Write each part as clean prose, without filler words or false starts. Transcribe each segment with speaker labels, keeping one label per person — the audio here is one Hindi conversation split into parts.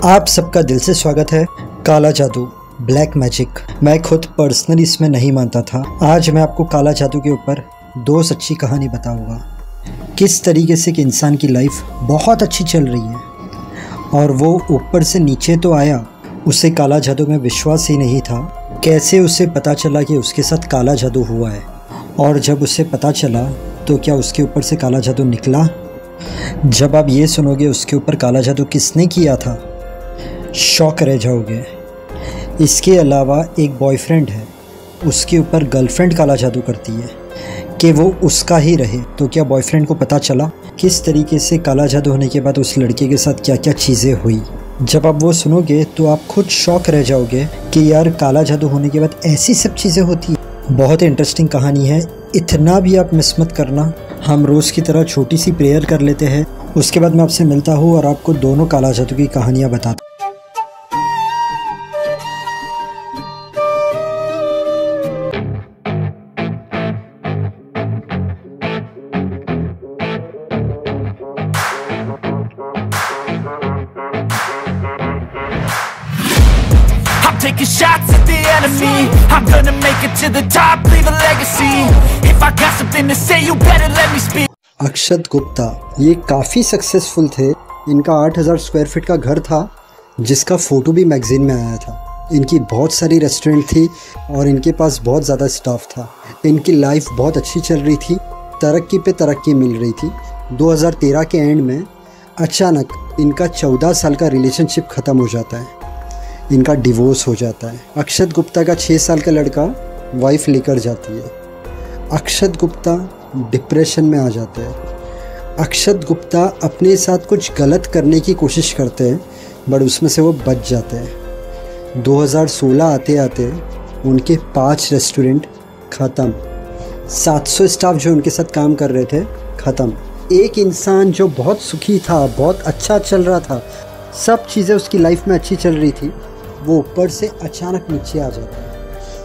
Speaker 1: आप सबका दिल से स्वागत है काला जादू ब्लैक मैजिक। मैं खुद पर्सनली इसमें नहीं मानता था। आज मैं आपको काला जादू के ऊपर दो सच्ची कहानी बताऊंगा। किस तरीके से कि इंसान की लाइफ बहुत अच्छी चल रही है और वो ऊपर से नीचे तो आया, उसे काला जादू में विश्वास ही नहीं था। कैसे उसे पता चला कि उसके साथ काला जादू हुआ है, और जब उसे पता चला तो क्या उसके ऊपर से काला जादू निकला। जब आप ये सुनोगे उसके ऊपर काला जादू किसने किया था, शॉक रह जाओगे। इसके अलावा एक बॉयफ्रेंड है, उसके ऊपर गर्लफ्रेंड काला जादू करती है कि वो उसका ही रहे। तो क्या बॉयफ्रेंड को पता चला किस तरीके से काला जादू होने के बाद उस लड़के के साथ क्या क्या चीज़ें हुई। जब आप वो सुनोगे तो आप खुद शॉक रह जाओगे कि यार काला जादू होने के बाद ऐसी सब चीज़ें होती हैं। बहुत इंटरेस्टिंग कहानी है, इतना भी आप मिस मत करना। हम रोज़ की तरह छोटी सी प्रेयर कर लेते हैं, उसके बाद मैं आपसे मिलता हूँ और आपको दोनों काला जादू की कहानियाँ बताता हूँ।
Speaker 2: Taking shots at the enemy, I'm gonna make it to the top, leave a legacy. If I got something to say, you better let me speak.
Speaker 1: अक्षत गुप्ता ये काफ़ी सक्सेसफुल थे। इनका 8000 स्क्वायर फीट का घर था, जिसका फ़ोटो भी मैगज़ीन में आया था। इनकी बहुत सारी रेस्टोरेंट थी और इनके पास बहुत ज़्यादा स्टाफ था। इनकी लाइफ बहुत अच्छी चल रही थी, तरक्की पे तरक्की मिल रही थी। 2013 के एंड में अचानक इनका 14 साल का रिलेशनशिप ख़त्म हो जाता है, इनका डिवोर्स हो जाता है। अक्षत गुप्ता का 6 साल का लड़का वाइफ लेकर जाती है। अक्षत गुप्ता डिप्रेशन में आ जाते हैं। अक्षत गुप्ता अपने साथ कुछ गलत करने की कोशिश करते हैं, बट उसमें से वो बच जाते हैं। 2016 आते आते उनके 5 रेस्टोरेंट ख़त्म, 700 स्टाफ जो उनके साथ काम कर रहे थे ख़त्म। एक इंसान जो बहुत सुखी था, बहुत अच्छा चल रहा था, सब चीज़ें उसकी लाइफ में अच्छी चल रही थी, वो ऊपर से अचानक नीचे आ जाता है।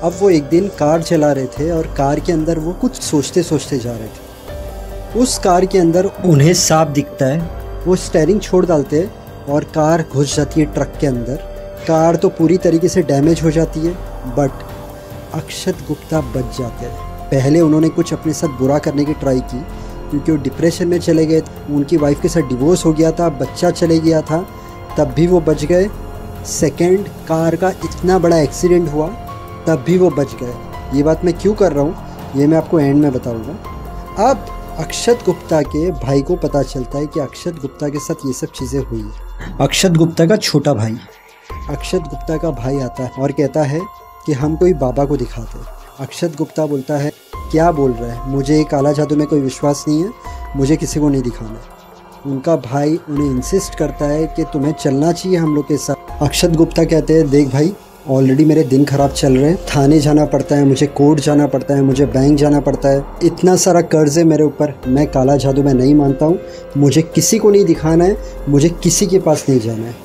Speaker 1: अब वो एक दिन कार चला रहे थे और कार के अंदर वो कुछ सोचते सोचते जा रहे थे। उस कार के अंदर उन्हें सांप दिखता है। वो स्टीयरिंग छोड़ डालते हैं और कार घुस जाती है ट्रक के अंदर। कार तो पूरी तरीके से डैमेज हो जाती है, बट अक्षत गुप्ता बच जाते हैं। पहले उन्होंने कुछ अपने साथ बुरा करने की ट्राई की, क्योंकि वो डिप्रेशन में चले गए। उनकी वाइफ के साथ डिवोर्स हो गया था, बच्चा चले गया था, तब भी वो बच गए। सेकंड, कार का इतना बड़ा एक्सीडेंट हुआ, तब भी वो बच गए। ये बात मैं क्यों कर रहा हूँ ये मैं आपको एंड में बताऊँगा। अब अक्षत गुप्ता के भाई को पता चलता है कि अक्षत गुप्ता के साथ ये सब चीज़ें हुई। अक्षत गुप्ता का छोटा भाई, अक्षत गुप्ता का भाई आता है और कहता है कि हम कोई बाबा को दिखाते हैं। अक्षत गुप्ता बोलता है क्या बोल रहा है, मुझे काला जादू में कोई विश्वास नहीं है, मुझे किसी को नहीं दिखाना। उनका भाई उन्हें इंसिस्ट करता है कि तुम्हें चलना चाहिए हम लोग के साथ। अक्षत गुप्ता कहते हैं देख भाई, ऑलरेडी मेरे दिन ख़राब चल रहे हैं, थाने जाना पड़ता है मुझे, कोर्ट जाना पड़ता है मुझे, बैंक जाना पड़ता है, इतना सारा कर्ज है मेरे ऊपर। मैं काला जादू में नहीं मानता हूँ, मुझे किसी को नहीं दिखाना है, मुझे किसी के पास नहीं जाना है।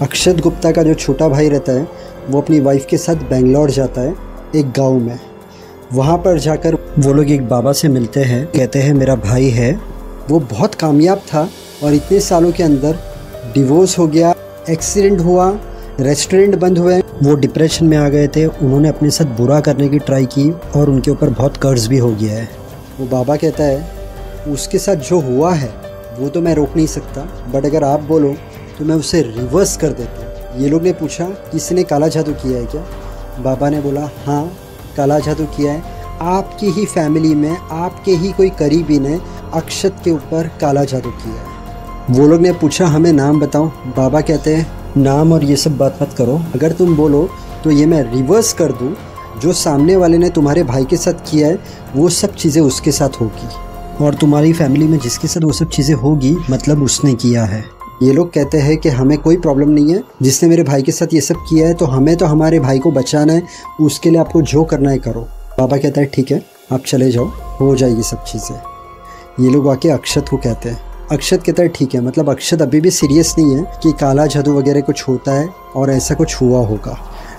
Speaker 1: अक्षत गुप्ता का जो छोटा भाई रहता है वो अपनी वाइफ के साथ बेंगलोर जाता है, एक गाँव में। वहाँ पर जाकर वो लोग एक बाबा से मिलते हैं। कहते हैं मेरा भाई है, वो बहुत कामयाब था और इतने सालों के अंदर डिवोर्स हो गया, एक्सीडेंट हुआ, रेस्टोरेंट बंद हुए, वो डिप्रेशन में आ गए थे। उन्होंने अपने साथ बुरा करने की ट्राई की और उनके ऊपर बहुत कर्ज भी हो गया है। वो बाबा कहता है उसके साथ जो हुआ है वो तो मैं रोक नहीं सकता, बट अगर आप बोलो तो मैं उसे रिवर्स कर देता हूँ। ये लोग ने पूछा किसी ने काला जादू किया है क्या? बाबा ने बोला हाँ काला जादू किया है, आपकी ही फैमिली में आपके ही कोई करीबी ने अक्षत के ऊपर काला जादू किया है। वो लोग ने पूछा हमें नाम बताओ। बाबा कहते हैं नाम और ये सब बात मत करो, अगर तुम बोलो तो ये मैं रिवर्स कर दूँ, जो सामने वाले ने तुम्हारे भाई के साथ किया है वो सब चीज़ें उसके साथ होगी, और तुम्हारी फैमिली में जिसके साथ वो सब चीज़ें होगी मतलब उसने किया है। ये लोग कहते हैं कि हमें कोई प्रॉब्लम नहीं है, जिसने मेरे भाई के साथ ये सब किया है तो हमें तो हमारे भाई को बचाना है, उसके लिए आपको जो करना है करो। बाबा कहता है ठीक है आप चले जाओ, हो जाएगी सब चीज़ें। ये लोग आके अक्षत को कहते हैं। अक्षत कहता है ठीक है, मतलब अक्षत अभी भी सीरियस नहीं है कि काला जादू वगैरह कुछ होता है और ऐसा कुछ हुआ होगा।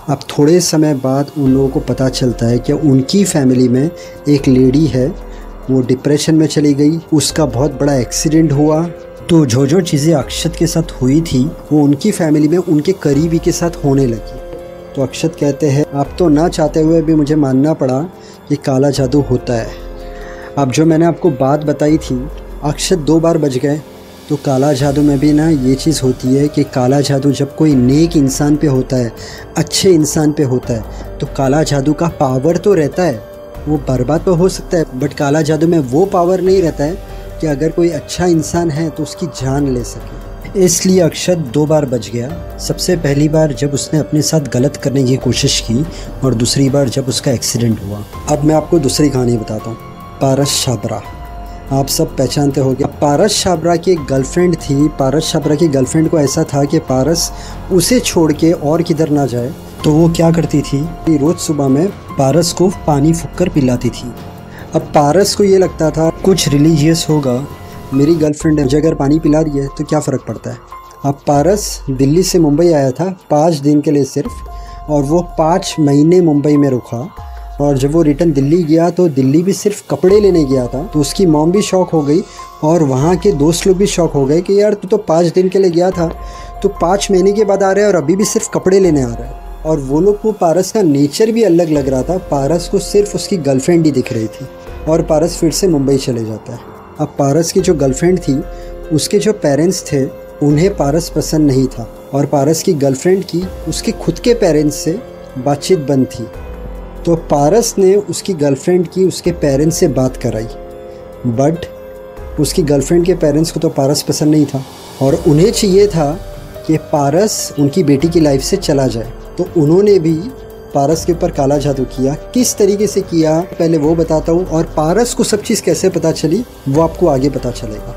Speaker 1: अब थोड़े समय बाद उन लोगों को पता चलता है कि उनकी फैमिली में एक लेडी है, वो डिप्रेशन में चली गई, उसका बहुत बड़ा एक्सीडेंट हुआ, तो जो चीज़ें अक्षत के साथ हुई थी वो उनकी फैमिली में उनके करीबी के साथ होने लगी। तो अक्षत कहते हैं आप तो ना चाहते हुए भी मुझे मानना पड़ा कि काला जादू होता है। अब जो मैंने आपको बात बताई थी, अक्षत 2 बार बच गए। तो काला जादू में भी ना ये चीज़ होती है कि काला जादू जब कोई नेक इंसान पे होता है, अच्छे इंसान पे होता है, तो काला जादू का पावर तो रहता है, वो बर्बाद तो हो सकता है, बट काला जादू में वो पावर नहीं रहता है कि अगर कोई अच्छा इंसान है तो उसकी जान ले सके। इसलिए अक्षत 2 बार बच गया। सबसे पहली बार जब उसने अपने साथ गलत करने की कोशिश की, और दूसरी बार जब उसका एक्सीडेंट हुआ। अब मैं आपको दूसरी कहानी बताता हूँ। पारस छाबरा, आप सब पहचानते होंगे। पारस छाबरा की एक गर्लफ्रेंड थी। पारस छाबरा की गर्लफ्रेंड को ऐसा था कि पारस उसे छोड़ के और किधर ना जाए, तो वो क्या करती थी, रोज़ सुबह में पारस को पानी फूंक कर पिलाती थी। अब पारस को ये लगता था कुछ रिलीजियस होगा, मेरी गर्लफ्रेंड है, मुझे अगर पानी पिला रही है तो क्या फ़र्क पड़ता है। अब पारस दिल्ली से मुंबई आया था 5 दिन के लिए सिर्फ, और वो 5 महीने मुंबई में रुका। और जब वो रिटर्न दिल्ली गया तो दिल्ली भी सिर्फ कपड़े लेने गया था। तो उसकी मॉम भी शॉक हो गई और वहाँ के दोस्त लोग भी शॉक हो गए कि यार तू तो 5 दिन के लिए गया था, तो 5 महीने के बाद आ रहा है और अभी भी सिर्फ कपड़े लेने आ रहा है। और वो लोग को पारस का नेचर भी अलग लग रहा था। पारस को सिर्फ उसकी गर्लफ्रेंड ही दिख रही थी, और पारस फिर से मुंबई चले जाता है। अब पारस की जो गर्लफ्रेंड थी, उसके जो पेरेंट्स थे उन्हें पारस पसंद नहीं था, और पारस की गर्लफ्रेंड की उसके खुद के पेरेंट्स से बातचीत बंद थी। तो पारस ने उसकी गर्लफ्रेंड की उसके पेरेंट्स से बात कराई, बट उसकी गर्लफ्रेंड के पेरेंट्स को तो पारस पसंद नहीं था, और उन्हें चाहिए था कि पारस उनकी बेटी की लाइफ से चला जाए। तो उन्होंने भी पारस के ऊपर काला जादू किया। किस तरीके से किया पहले वो बताता हूँ, और पारस को सब चीज़ कैसे पता चली वो आपको आगे पता चलेगा।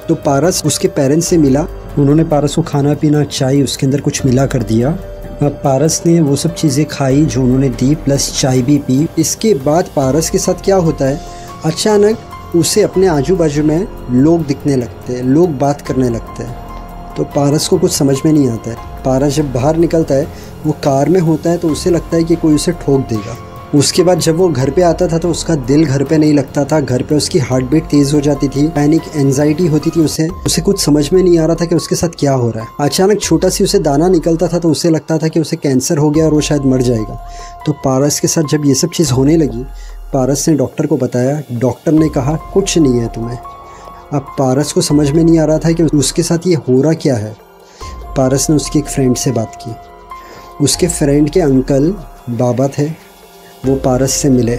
Speaker 1: तो पारस उसके पेरेंट्स से मिला, उन्होंने पारस को खाना पीना, चाय उसके अंदर कुछ मिला कर दिया। अब पारस ने वो सब चीज़ें खाई जो उन्होंने दी, प्लस चाय भी पी। इसके बाद पारस के साथ क्या होता है, अचानक उसे अपने आजू बाजू में लोग दिखने लगते हैं, लोग बात करने लगते हैं। तो पारस को कुछ समझ में नहीं आता है। पारस जब बाहर निकलता है, वो कार में होता है, तो उसे लगता है कि कोई उसे ठोक देगा। उसके बाद जब वो घर पे आता था तो उसका दिल घर पे नहीं लगता था, घर पे उसकी हार्ट बीट तेज़ हो जाती थी, पैनिक एंजाइटी होती थी उसे कुछ समझ में नहीं आ रहा था कि उसके साथ क्या हो रहा है। अचानक छोटा सी उसे दाना निकलता था तो उसे लगता था कि उसे कैंसर हो गया और वो शायद मर जाएगा। तो पारस के साथ जब ये सब चीज़ होने लगी, पारस ने डॉक्टर को बताया। डॉक्टर ने कहा कुछ नहीं है तुम्हें। अब पारस को समझ में नहीं आ रहा था कि उसके साथ ये हो रहा क्या है। पारस ने उसकी एक फ्रेंड से बात की। उसके फ्रेंड के अंकल बाबा थे, वो पारस से मिले।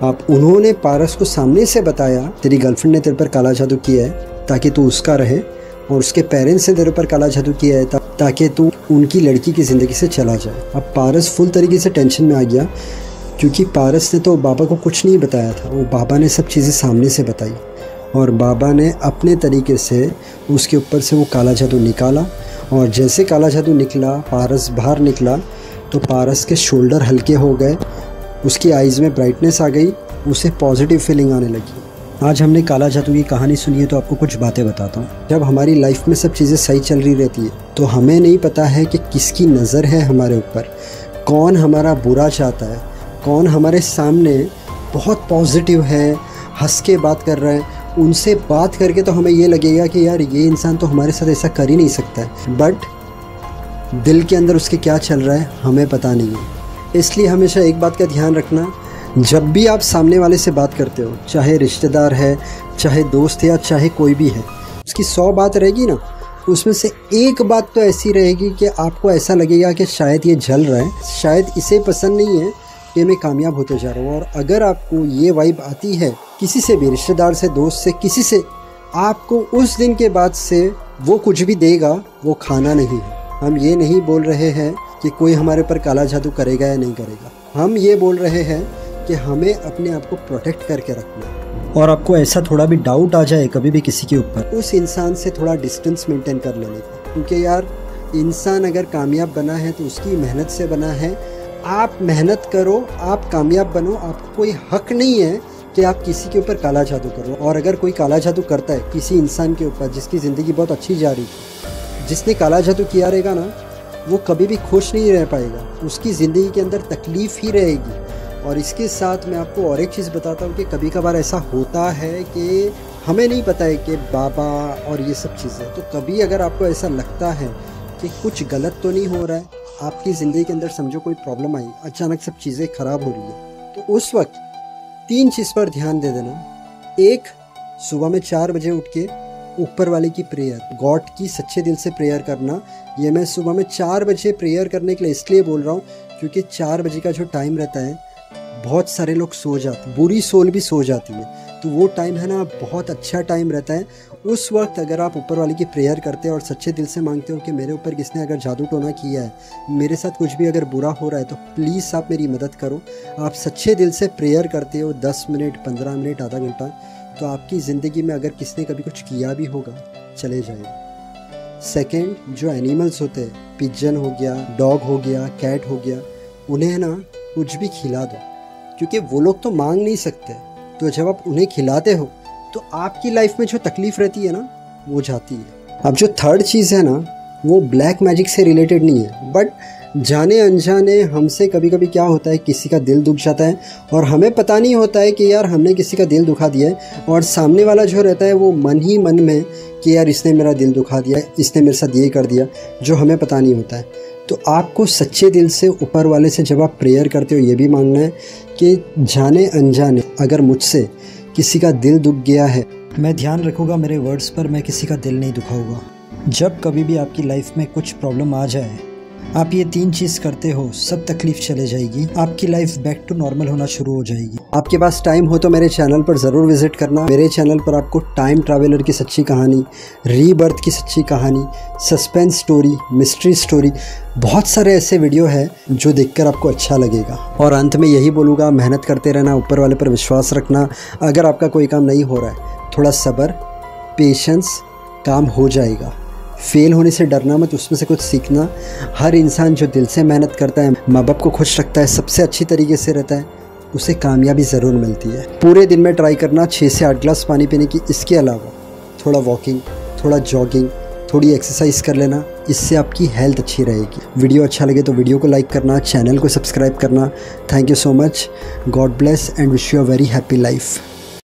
Speaker 1: अब उन्होंने पारस को सामने से बताया, तेरी गर्लफ्रेंड ने तेरे पर काला जादू किया है ताकि तू उसका रहे, और उसके पेरेंट्स ने तेरे पर काला जादू किया है ताकि तू उनकी लड़की की ज़िंदगी से चला जाए। अब पारस फुल तरीके से टेंशन में आ गया, क्योंकि पारस ने तो बाबा को कुछ नहीं बताया था। वो बाबा ने सब चीज़ें सामने से बताई, और बाबा ने अपने तरीके से उसके ऊपर से वो काला जादू निकाला। और जैसे काला जादू निकला, पारस बाहर निकला, तो पारस के शोल्डर हल्के हो गए, उसकी आइज़ में ब्राइटनेस आ गई, उसे पॉजिटिव फीलिंग आने लगी। आज हमने काला जादू की कहानी सुनी है, तो आपको कुछ बातें बताता हूँ। जब हमारी लाइफ में सब चीज़ें सही चल रही रहती है तो हमें नहीं पता है कि किसकी नज़र है हमारे ऊपर, कौन हमारा बुरा चाहता है, कौन हमारे सामने बहुत पॉजिटिव है, हंस के बात कर रहा है। उनसे बात करके तो हमें ये लगेगा कि यार ये इंसान तो हमारे साथ ऐसा कर ही नहीं सकता है, बट दिल के अंदर उसके क्या चल रहा है हमें पता नहीं है। इसलिए हमेशा एक बात का ध्यान रखना, जब भी आप सामने वाले से बात करते हो, चाहे रिश्तेदार है, चाहे दोस्त है, या चाहे कोई भी है, उसकी 100 बात रहेगी ना, उसमें से एक बात तो ऐसी रहेगी कि आपको ऐसा लगेगा कि शायद ये जल रहा है, शायद इसे पसंद नहीं है कि मैं कामयाब होते जा रहा हूँ। और अगर आपको ये वाइब आती है किसी से भी, रिश्तेदार से, दोस्त से, किसी से, आपको उस दिन के बाद से वो कुछ भी देगा वो खाना नहीं है। हम ये नहीं बोल रहे हैं कि कोई हमारे पर काला जादू करेगा या नहीं करेगा, हम ये बोल रहे हैं कि हमें अपने आप को प्रोटेक्ट करके रखना। और आपको ऐसा थोड़ा भी डाउट आ जाए कभी भी किसी के ऊपर, उस इंसान से थोड़ा डिस्टेंस मेंटेन कर लेने का, क्योंकि यार इंसान अगर कामयाब बना है तो उसकी मेहनत से बना है। आप मेहनत करो, आप कामयाब बनो, आपको कोई हक नहीं है कि आप किसी के ऊपर काला जादू करो। और अगर कोई काला जादू करता है किसी इंसान के ऊपर जिसकी ज़िंदगी बहुत अच्छी जा रही थी, जिसने काला जादू किया रहेगा ना, वो कभी भी खुश नहीं रह पाएगा, उसकी ज़िंदगी के अंदर तकलीफ़ ही रहेगी। और इसके साथ मैं आपको और एक चीज़ बताता हूँ कि कभी कभार ऐसा होता है कि हमें नहीं पता है कि बाबा और ये सब चीज़ें। तो कभी अगर आपको ऐसा लगता है कि कुछ गलत तो नहीं हो रहा है, आपकी ज़िंदगी के अंदर समझो कोई प्रॉब्लम आई, अचानक सब चीज़ें ख़राब हो रही है, तो उस वक्त 3 चीज़ पर ध्यान दे देना। एक, सुबह में 4 बजे उठ के ऊपर वाले की प्रेयर, गॉड की सच्चे दिल से प्रेयर करना। ये मैं सुबह में 4 बजे प्रेयर करने के लिए इसलिए बोल रहा हूँ क्योंकि 4 बजे का जो टाइम रहता है बहुत सारे लोग सो जाते, बुरी सोल भी सो जाती है, तो वो टाइम है ना बहुत अच्छा टाइम रहता है। उस वक्त अगर आप ऊपर वाले की प्रेयर करते हो और सच्चे दिल से मांगते हो कि मेरे ऊपर किसने अगर जादू टोना किया है, मेरे साथ कुछ भी अगर बुरा हो रहा है, तो प्लीज़ आप मेरी मदद करो। आप सच्चे दिल से प्रेयर करते हो 10 मिनट, 15 मिनट, आधा घंटा, तो आपकी ज़िंदगी में अगर किसने कभी कुछ किया भी होगा चले जाएगा। सेकेंड, जो एनिमल्स होते हैं, पिजन हो गया, डॉग हो गया, कैट हो गया, उन्हें ना कुछ भी खिला दो, क्योंकि वो लोग तो मांग नहीं सकते। तो जब आप उन्हें खिलाते हो तो आपकी लाइफ में जो तकलीफ़ रहती है ना वो जाती है। अब जो थर्ड चीज़ है ना वो ब्लैक मैजिक से रिलेटेड नहीं है, बट जाने अनजाने हमसे कभी कभी क्या होता है, किसी का दिल दुख जाता है और हमें पता नहीं होता है कि यार हमने किसी का दिल दुखा दिया है, और सामने वाला जो रहता है वो मन ही मन में कि यार इसने मेरा दिल दुखा दिया, इसने मेरे साथ ये कर दिया, जो हमें पता नहीं होता है। तो आपको सच्चे दिल से ऊपर वाले से जब आप प्रेयर करते हो ये भी मांगना है कि जाने अनजाने अगर मुझसे किसी का दिल दुख गया है, मैं ध्यान रखूँगा मेरे वर्ड्स पर, मैं किसी का दिल नहीं दुखाऊंगा। जब कभी भी आपकी लाइफ में कुछ प्रॉब्लम आ जाए, आप ये 3 चीज़ करते हो, सब तकलीफ चले जाएगी, आपकी लाइफ बैक टू नॉर्मल होना शुरू हो जाएगी। आपके पास टाइम हो तो मेरे चैनल पर ज़रूर विजिट करना। मेरे चैनल पर आपको टाइम ट्रैवलर की सच्ची कहानी, रीबर्थ की सच्ची कहानी, सस्पेंस स्टोरी, मिस्ट्री स्टोरी, बहुत सारे ऐसे वीडियो है जो देखकर आपको अच्छा लगेगा। और अंत में यही बोलूँगा, मेहनत करते रहना, ऊपर वाले पर विश्वास रखना। अगर आपका कोई काम नहीं हो रहा है, थोड़ा सब्र, पेशेंस, काम हो जाएगा। फेल होने से डरना मत, उसमें से कुछ सीखना। हर इंसान जो दिल से मेहनत करता है, माँ बाप को खुश रखता है, सबसे अच्छी तरीके से रहता है, उसे कामयाबी ज़रूर मिलती है। पूरे दिन में ट्राई करना 6 से 8 ग्लास पानी पीने की। इसके अलावा थोड़ा वॉकिंग, थोड़ा जॉगिंग, थोड़ी एक्सरसाइज कर लेना, इससे आपकी हेल्थ अच्छी रहेगी। वीडियो अच्छा लगे तो वीडियो को लाइक करना, चैनल को सब्सक्राइब करना। Thank you so much. God bless and wish you a very happy life.